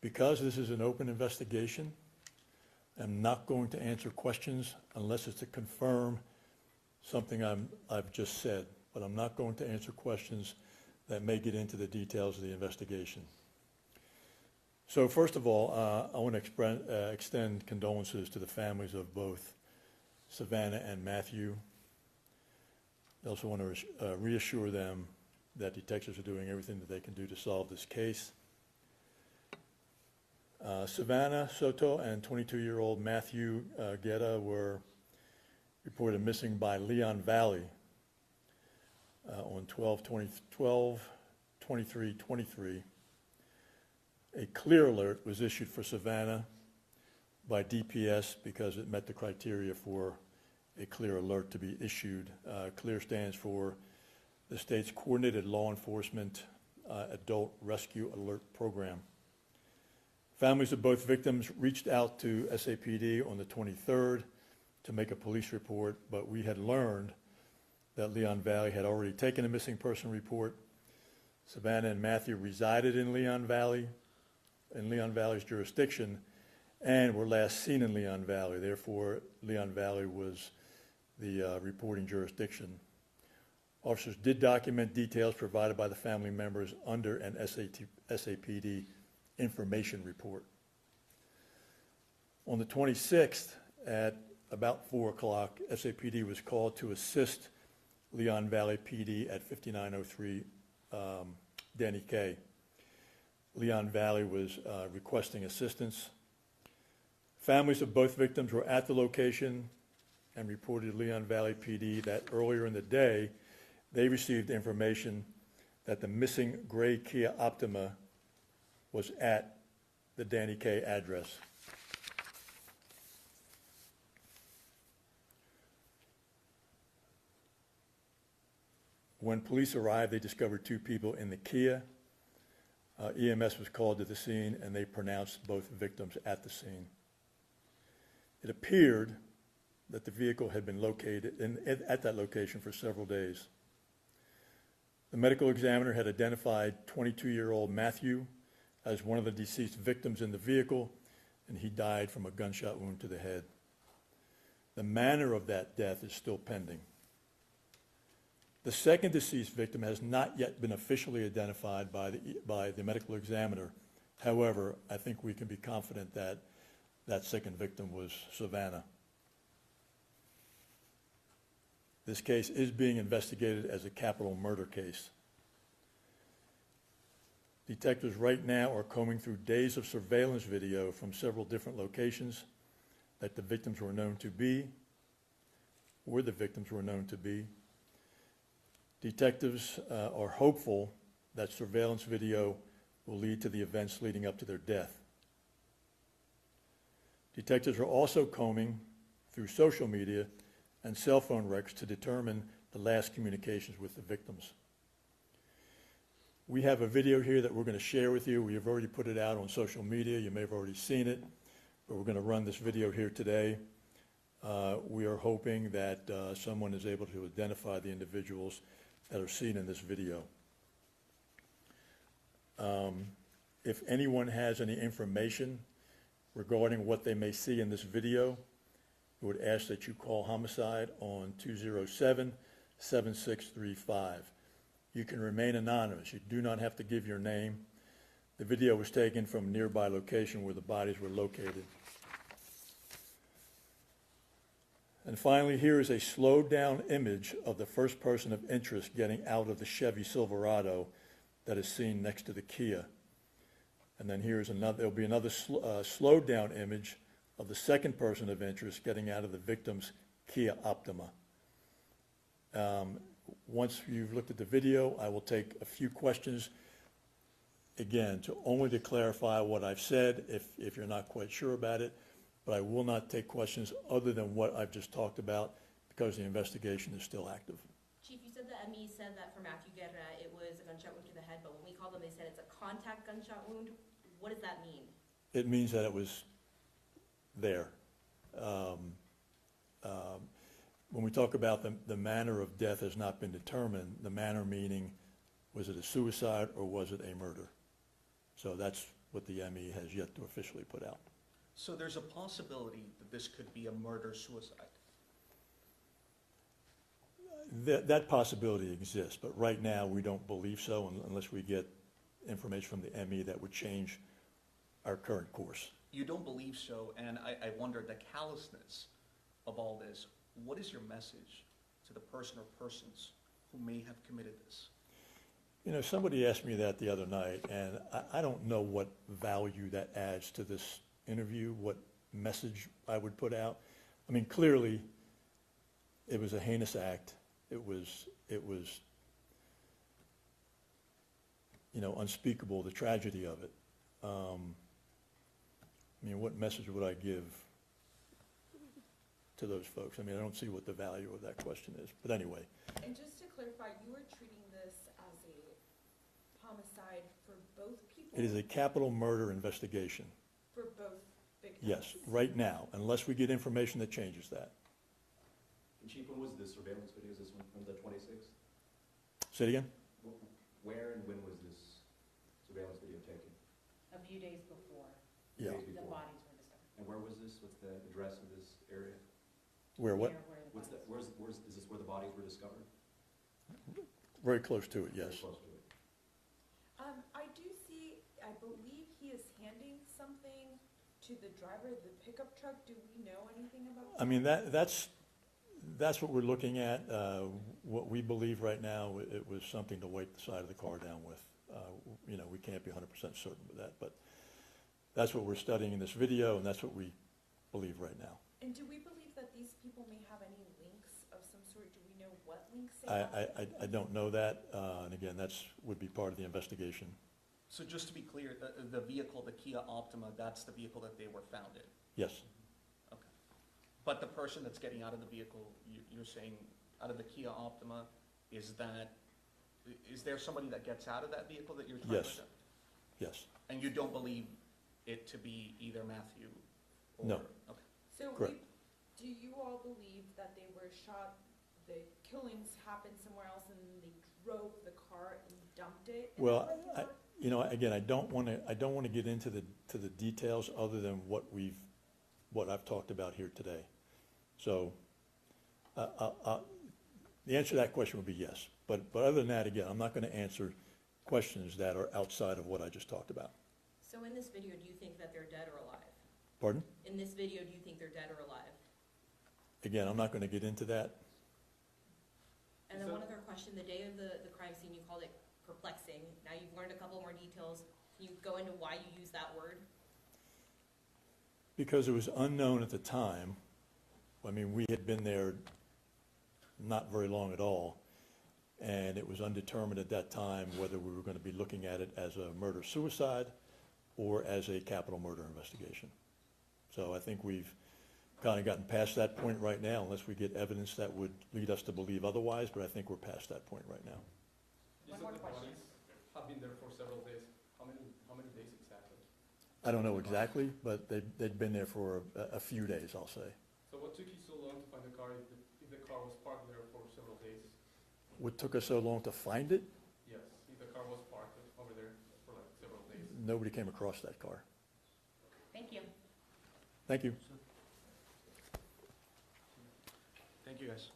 Because this is an open investigation, I'm not going to answer questions unless it's to confirm something I've just said, but I'm not going to answer questions that may get into the details of the investigation. So first of all, I want to extend condolences to the families of both Savannah and Matthew. I also want to reassure them that detectives are doing everything that they can do to solve this case. Savannah Soto and 22-year-old Matthew Guetta were reported missing by Leon Valley on 12/23/23. A clear alert was issued for Savannah by DPS because it met the criteria for a clear alert to be issued. CLEAR stands for the state's Coordinated Law Enforcement Adult Rescue Alert Program. Families of both victims reached out to SAPD on the 23rd to make a police report, but we had learned that Leon Valley had already taken a missing person report. Savannah and Matthew resided in Leon Valley's jurisdiction, and were last seen in Leon Valley. Therefore, Leon Valley was the reporting jurisdiction. Officers did document details provided by the family members under an SAPD information report. On the 26th, at about 4 o'clock, SAPD was called to assist Leon Valley PD at 5903 Danny K. Leon Valley was requesting assistance. Families of both victims were at the location and reported to Leon Valley PD that earlier in the day, they received information that the missing gray Kia Optima was at the Danny K address. When police arrived, they discovered 2 people in the Kia. EMS was called to the scene, and they pronounced both victims at the scene. It appeared that the vehicle had been located at that location for several days. The medical examiner had identified 22-year-old Matthew as one of the deceased victims in the vehicle, and he died from a gunshot wound to the head. The manner of that death is still pending. The second deceased victim has not yet been officially identified by the medical examiner. However, I think we can be confident that that second victim was Savannah. This case is being investigated as a capital murder case. Detectives right now are combing through days of surveillance video from several different locations that the victims were known to be, or the victims were known to be. Detectives are hopeful that surveillance video will lead to the events leading up to their death. Detectives are also combing through social media and cell phone records to determine the last communications with the victims. We have a video here that we're going to share with you. We have already put it out on social media. You may have already seen it, but we're going to run this video here today. We are hoping that someone is able to identify the individuals that are seen in this video. If anyone has any information regarding what they may see in this video, we would ask that you call homicide on 207-7635. You can remain anonymous. You do not have to give your name. The video was taken from a nearby location where the bodies were located. And finally, here is a slowed down image of the first person of interest getting out of the Chevy Silverado that is seen next to the Kia. And then here's another, there'll be another slowed down image of the second person of interest getting out of the victim's Kia Optima. Once you've looked at the video, I will take a few questions, again, only to clarify what I've said if you're not quite sure about it, but I will not take questions other than what I've just talked about because the investigation is still active. Chief, you said the ME said that for Matthew Guerra it was a gunshot wound to the head, but when we called them they said it's a contact gunshot wound. What does that mean? It means that it was there. When we talk about the manner of death has not been determined, the manner meaning was it a suicide or was it a murder? So that's what the ME has yet to officially put out. So there's a possibility that this could be a murder-suicide? That possibility exists, but right now, we don't believe so unless we get information from the ME that would change our current course. You don't believe so, and I wonder the callousness of all this. What is your message to the person or persons who may have committed this? You know, somebody asked me that the other night, and I don't know what value that adds to this interview, what message I would put out. I mean, clearly, it was a heinous act. It was, you know, unspeakable, the tragedy of it. I mean, what message would I give to those folks? I mean, I don't see what the value of that question is, but anyway. And just to clarify, you were treating this as a homicide for both people? It is a capital murder investigation. For both victims? Yes, right now, unless we get information that changes that. And Chief, when was this surveillance video? Is this one from the 26th? Say it again? Where and when was this surveillance video taken? A few days before Yeah. Days the before. bodies were discovered. And where was this? What's the address of this area? Where what? Near where the What's the, bodies is this where the bodies were discovered? Very close to it, yes. Very close to it. I do see, I believe he is handing something to the driver of the pickup truck. Do we know anything about that? I mean, that's what we're looking at. What we believe right now, it was something to weight the side of the car down with. You know, we can't be 100% certain with that, but that's what we're studying in this video, and that's what we believe right now. And do we believe that these people may have any links of some sort? Do we know what links they have? I don't know that, and again, would be part of the investigation. So just to be clear, the vehicle, the Kia Optima, that's the vehicle that they were found in? Yes, Okay. But the person that's getting out of the vehicle, you're saying, out of the Kia Optima, is there somebody that gets out of that vehicle that you're trying Yes. to? yes, And you don't believe it to be either Matthew or? No. Okay. So Correct. do you all believe that they were shot, the killings happened somewhere else and they drove the car and dumped it? in Well, the parking lot? you know, again, I don't want to get into the details other than what I've talked about here today. So, the answer to that question would be yes. But other than that, again, I'm not going to answer questions that are outside of what I just talked about. So in this video, do you think that they're dead or alive? Pardon? In this video, do you think they're dead or alive? Again, I'm not going to get into that. And then one other question, the day of the crime scene, you called it perplexing. Now you've learned a couple more details. Can you go into why you use that word? Because it was unknown at the time. I mean, we had been there not very long at all, and it was undetermined at that time whether we were going to be looking at it as a murder-suicide or as a capital murder investigation. So I think we've kind of gotten past that point right now, unless we get evidence that would lead us to believe otherwise, but I think we're past that point right now. You One said more the question. bodies have been there for several days. How many days exactly? I don't know exactly, but they'd been there for a few days, I'll say. So what took you so long to find the car if the car was parked there for several days? What took us so long to find it? Yes, if the car was parked over there for like several days. Nobody came across that car. Thank you. Thank you. Thank you, guys.